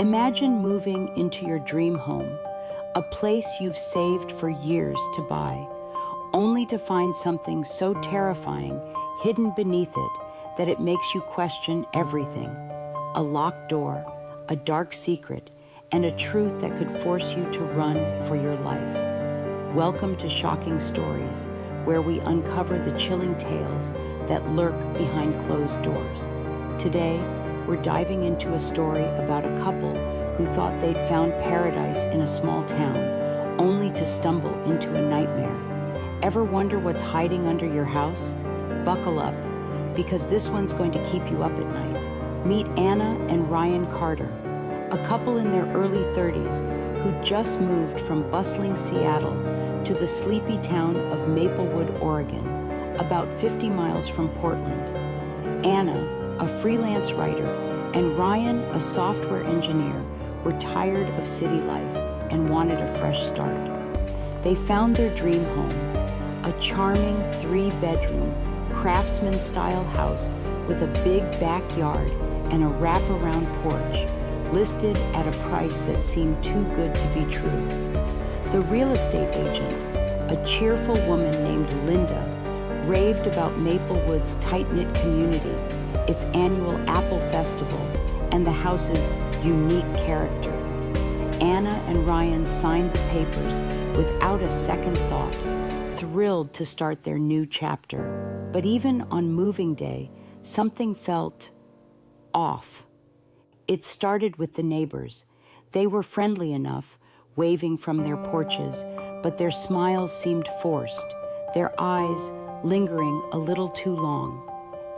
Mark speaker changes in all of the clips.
Speaker 1: Imagine moving into your dream home, a place you've saved for years to buy, only to find something so terrifying hidden beneath it that it makes you question everything. A locked door, a dark secret, and a truth that could force you to run for your life. Welcome to Shocking Stories, where we uncover the chilling tales that lurk behind closed doors. Today, we're diving into a story about a couple who thought they'd found paradise in a small town, only to stumble into a nightmare. Ever wonder what's hiding under your house? Buckle up, because this one's going to keep you up at night. Meet Anna and Ryan Carter, a couple in their early 30s who just moved from bustling Seattle to the sleepy town of Maplewood, Oregon, about 50 miles from Portland. Anna, a freelance writer, and Ryan, a software engineer, were tired of city life and wanted a fresh start. They found their dream home, a charming 3-bedroom, craftsman-style house with a big backyard and a wraparound porch, listed at a price that seemed too good to be true. The real estate agent, a cheerful woman named Linda, raved about Maplewood's tight-knit community, its annual Apple Festival, and the house's unique character. Anna and Ryan signed the papers without a second thought, thrilled to start their new chapter. But even on moving day, something felt off. It started with the neighbors. They were friendly enough, waving from their porches, but their smiles seemed forced, their eyes lingering a little too long.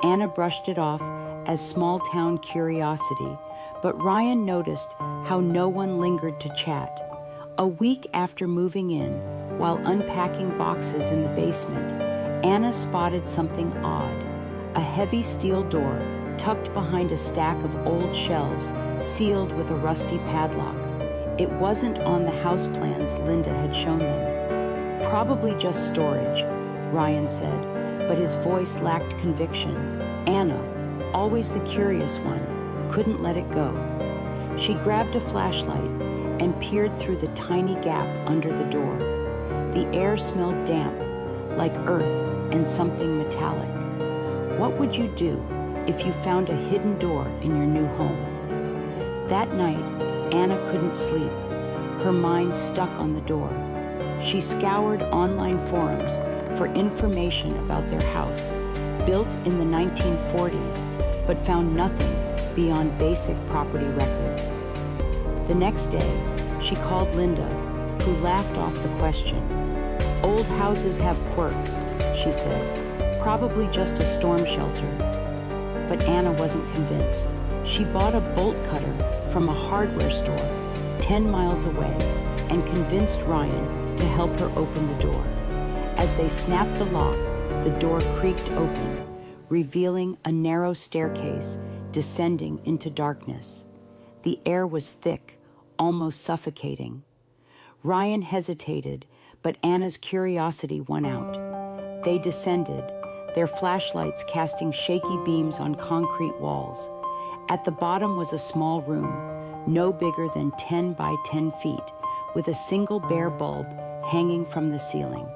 Speaker 1: Anna brushed it off as small-town curiosity, but Ryan noticed how no one lingered to chat. A week after moving in, while unpacking boxes in the basement, Anna spotted something odd, a heavy steel door tucked behind a stack of old shelves sealed with a rusty padlock. It wasn't on the house plans Linda had shown them. Probably just storage, Ryan said, but his voice lacked conviction. Anna, always the curious one, couldn't let it go. She grabbed a flashlight and peered through the tiny gap under the door. The air smelled damp, like earth and something metallic. What would you do if you found a hidden door in your new home? That night, Anna couldn't sleep, her mind stuck on the door. She scoured online forums for information about their house, built in the 1940s, but found nothing beyond basic property records. The next day, she called Linda, who laughed off the question. "Old houses have quirks," she said, "probably just a storm shelter." But Anna wasn't convinced. She bought a bolt cutter from a hardware store 10 miles away and convinced Ryan to help her open the door. As they snapped the lock, the door creaked open, revealing a narrow staircase descending into darkness. The air was thick, almost suffocating. Ryan hesitated, but Anna's curiosity won out. They descended, their flashlights casting shaky beams on concrete walls. At the bottom was a small room, no bigger than 10 by 10 feet, with a single bare bulb hanging from the ceiling.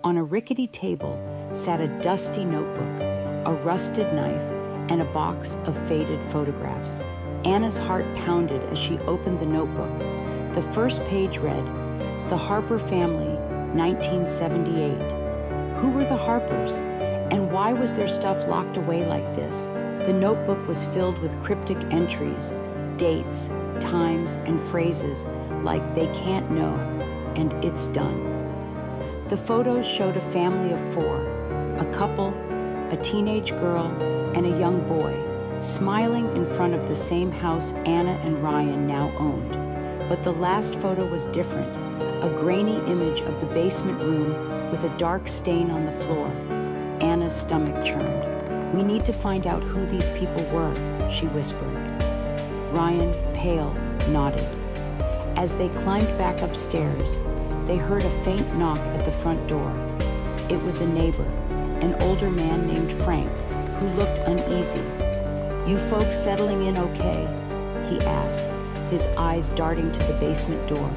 Speaker 1: On a rickety table sat a dusty notebook, a rusted knife, and a box of faded photographs. Anna's heart pounded as she opened the notebook. The first page read, "The Harper Family, 1978. Who were the Harpers? And why was their stuff locked away like this?" The notebook was filled with cryptic entries, dates, times, and phrases like "they can't know" and "it's done." The photos showed a family of 4, a couple, a teenage girl, and a young boy, smiling in front of the same house Anna and Ryan now owned. But the last photo was different, a grainy image of the basement room with a dark stain on the floor. Anna's stomach churned. "We need to find out who these people were," she whispered. Ryan, pale, nodded. As they climbed back upstairs, they heard a faint knock at the front door. It was a neighbor, an older man named Frank, who looked uneasy. "You folks settling in okay?" he asked, his eyes darting to the basement door.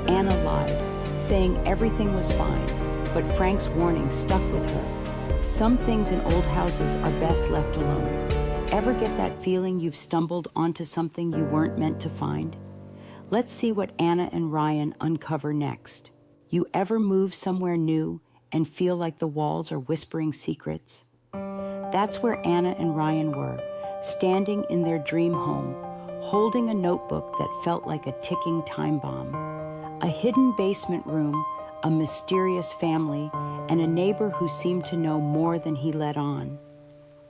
Speaker 1: Anna lied, saying everything was fine, but Frank's warning stuck with her. Some things in old houses are best left alone. Ever get that feeling you've stumbled onto something you weren't meant to find? Let's see what Anna and Ryan uncover next. You ever move somewhere new and feel like the walls are whispering secrets? That's where Anna and Ryan were, standing in their dream home, holding a notebook that felt like a ticking time bomb. A hidden basement room, a mysterious family, and a neighbor who seemed to know more than he let on.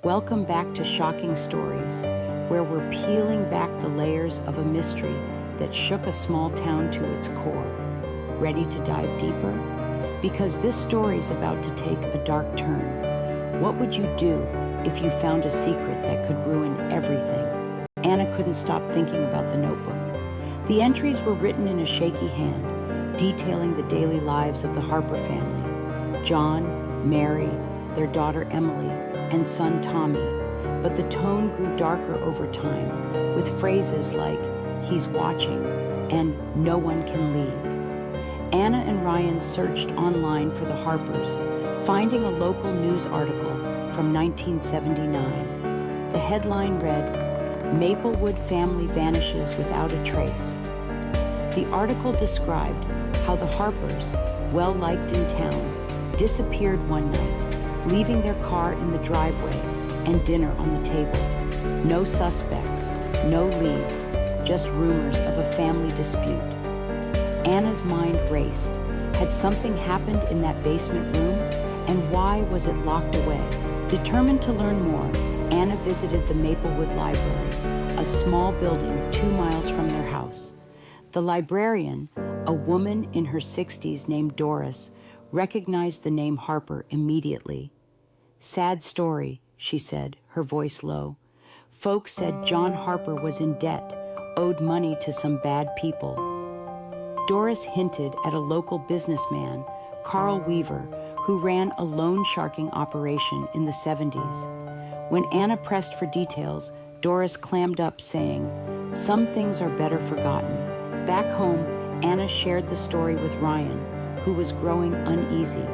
Speaker 1: Welcome back to Shocking Stories, where we're peeling back the layers of a mystery that shook a small town to its core. Ready to dive deeper? Because this story's about to take a dark turn. What would you do if you found a secret that could ruin everything? Anna couldn't stop thinking about the notebook. The entries were written in a shaky hand, detailing the daily lives of the Harper family. John, Mary, their daughter Emily, and son Tommy. But the tone grew darker over time, with phrases like, "He's watching," and "No one can leave." Anna and Ryan searched online for the Harpers, finding a local news article from 1979. The headline read, "Maplewood family vanishes without a trace." The article described how the Harpers, well liked in town, disappeared one night, leaving their car in the driveway and dinner on the table. No suspects, no leads, just rumors of a family dispute. Anna's mind raced. Had something happened in that basement room? And why was it locked away? Determined to learn more, Anna visited the Maplewood Library, a small building 2 miles from their house. The librarian, a woman in her 60s named Doris, recognized the name Harper immediately. "Sad story," she said, her voice low. "Folks said John Harper was in debt, owed money to some bad people." Doris hinted at a local businessman, Carl Weaver, who ran a loan sharking operation in the 70s. When Anna pressed for details, Doris clammed up, saying, "Some things are better forgotten." Back home, Anna shared the story with Ryan, who was growing uneasy.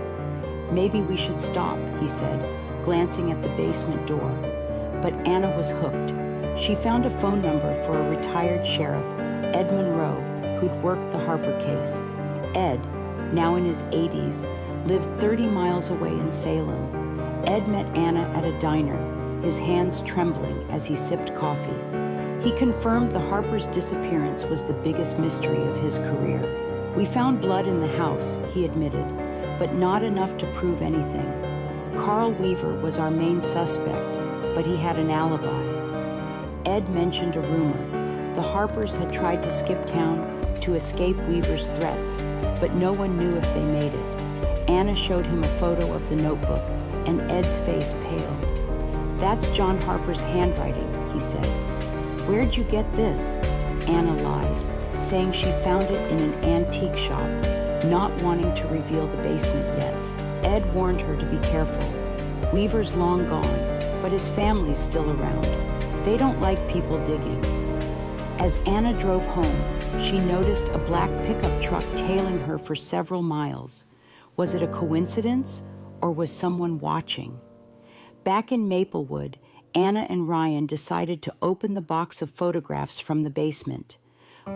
Speaker 1: "Maybe we should stop," he said, glancing at the basement door. But Anna was hooked. She found a phone number for a retired sheriff, Ed Monroe, who'd worked the Harper case. Ed, now in his 80s, lived 30 miles away in Salem. Ed met Anna at a diner, his hands trembling as he sipped coffee. He confirmed the Harper's disappearance was the biggest mystery of his career. "We found blood in the house," he admitted, "but not enough to prove anything. Carl Weaver was our main suspect, but he had an alibi." Ed mentioned a rumor. The Harpers had tried to skip town to escape Weaver's threats, but no one knew if they made it. Anna showed him a photo of the notebook, and Ed's face paled. "That's John Harper's handwriting," he said. "Where'd you get this?" Anna lied, saying she found it in an antique shop, not wanting to reveal the basement yet. Ed warned her to be careful. "Weaver's long gone, but his family's still around. They don't like people digging." As Anna drove home, she noticed a black pickup truck tailing her for several miles. Was it a coincidence, or was someone watching? Back in Maplewood, Anna and Ryan decided to open the box of photographs from the basement.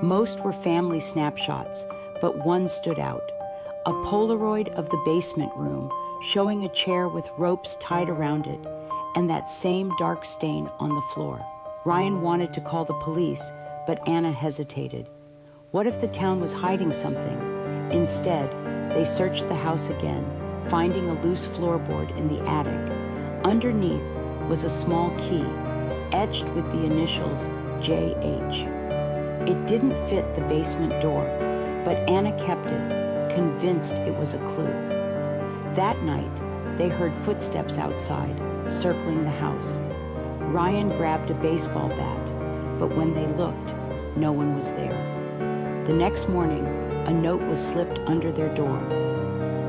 Speaker 1: Most were family snapshots, but one stood out. A Polaroid of the basement room showing a chair with ropes tied around it, and that same dark stain on the floor. Ryan wanted to call the police, but Anna hesitated. What if the town was hiding something? Instead, they searched the house again, finding a loose floorboard in the attic. Underneath was a small key, etched with the initials J.H. It didn't fit the basement door, but Anna kept it, convinced it was a clue. That night, they heard footsteps outside, circling the house. Ryan grabbed a baseball bat, but when they looked, no one was there. The next morning, a note was slipped under their door.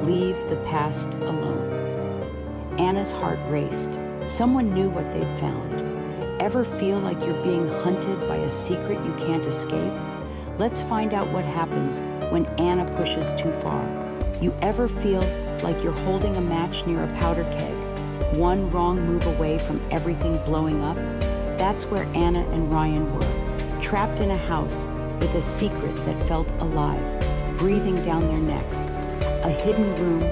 Speaker 1: "Leave the past alone." Anna's heart raced. Someone knew what they'd found. Ever feel like you're being hunted by a secret you can't escape? Let's find out what happens when Anna pushes too far. You ever feel like you're holding a match near a powder keg, one wrong move away from everything blowing up? That's where Anna and Ryan were, trapped in a house with a secret that felt alive, breathing down their necks. A hidden room,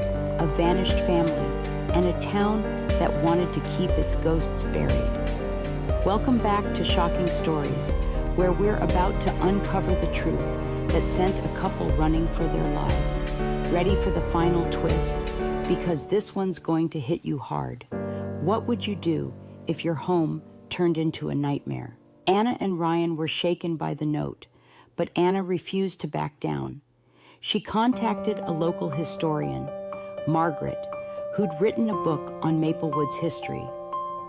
Speaker 1: a vanished family, and a town that wanted to keep its ghosts buried. Welcome back to Shocking Stories, where we're about to uncover the truth that sent a couple running for their lives. Ready for the final twist? Because this one's going to hit you hard. What would you do if your home turned into a nightmare? Anna and Ryan were shaken by the note, but Anna refused to back down. She contacted a local historian, Margaret, who'd written a book on Maplewood's history.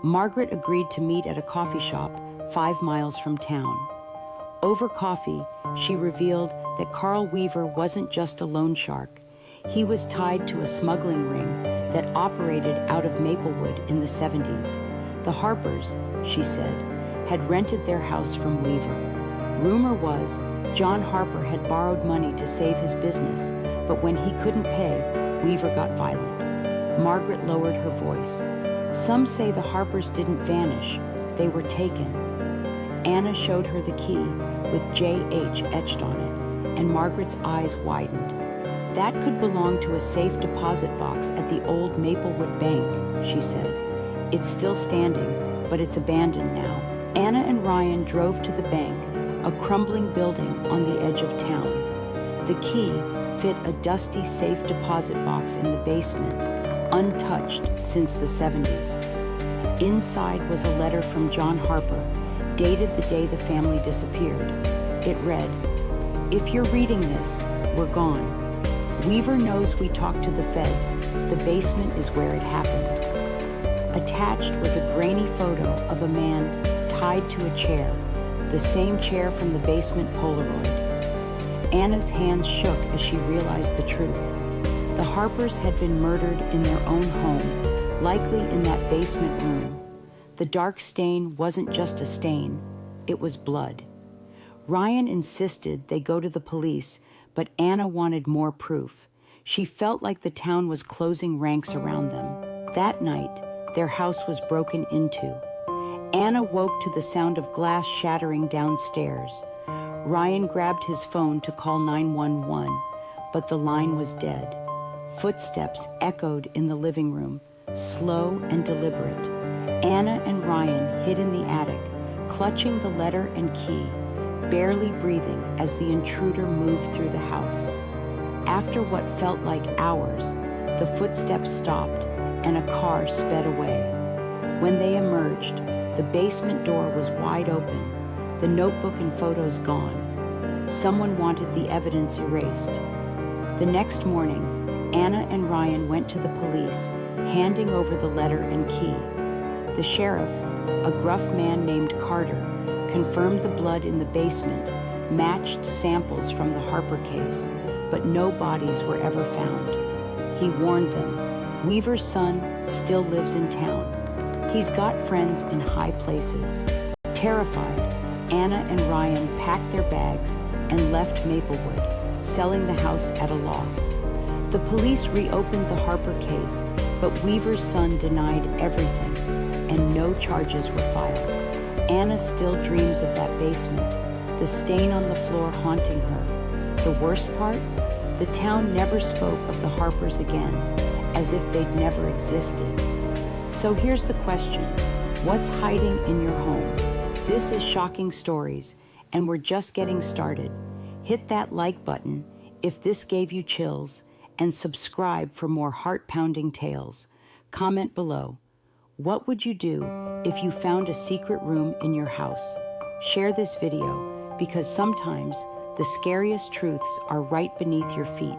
Speaker 1: Margaret agreed to meet at a coffee shop 5 miles from town. Over coffee, she revealed that Carl Weaver wasn't just a loan shark. He was tied to a smuggling ring that operated out of Maplewood in the 70s. The Harpers, she said, had rented their house from Weaver. Rumor was John Harper had borrowed money to save his business, but when he couldn't pay, Weaver got violent. Margaret lowered her voice. Some say the Harpers didn't vanish, they were taken. Anna showed her the key with J.H. etched on it, and Margaret's eyes widened. That could belong to a safe deposit box at the old Maplewood Bank, she said. It's still standing, but it's abandoned now. Anna and Ryan drove to the bank, a crumbling building on the edge of town. The key fit a dusty safe deposit box in the basement, untouched since the 70s. Inside was a letter from John Harper, dated the day the family disappeared. It read, "If you're reading this, we're gone. Weaver knows we talked to the feds. The basement is where it happened." Attached was a grainy photo of a man tied to a chair, the same chair from the basement Polaroid. Anna's hands shook as she realized the truth. The Harpers had been murdered in their own home, likely in that basement room. The dark stain wasn't just a stain, it was blood. Ryan insisted they go to the police, but Anna wanted more proof. She felt like the town was closing ranks around them. That night, their house was broken into. Anna woke to the sound of glass shattering downstairs. Ryan grabbed his phone to call 911, but the line was dead. Footsteps echoed in the living room, slow and deliberate. Anna and Ryan hid in the attic, clutching the letter and key, barely breathing as the intruder moved through the house. After what felt like hours, the footsteps stopped and a car sped away. When they emerged, the basement door was wide open, the notebook and photos gone. Someone wanted the evidence erased. The next morning, Anna and Ryan went to the police, handing over the letter and key. The sheriff, a gruff man named Carter, confirmed the blood in the basement matched samples from the Harper case, but no bodies were ever found. He warned them, Weaver's son still lives in town. He's got friends in high places. Terrified, Anna and Ryan packed their bags and left Maplewood, selling the house at a loss. The police reopened the Harper case, but Weaver's son denied everything, and no charges were filed. Anna still dreams of that basement, the stain on the floor haunting her. The worst part? The town never spoke of the Harpers again, as if they'd never existed. So here's the question: what's hiding in your home? This is Shocking Stories, and we're just getting started. Hit that like button if this gave you chills, and subscribe for more heart-pounding tales. Comment below. What would you do if you found a secret room in your house? Share this video, because sometimes the scariest truths are right beneath your feet.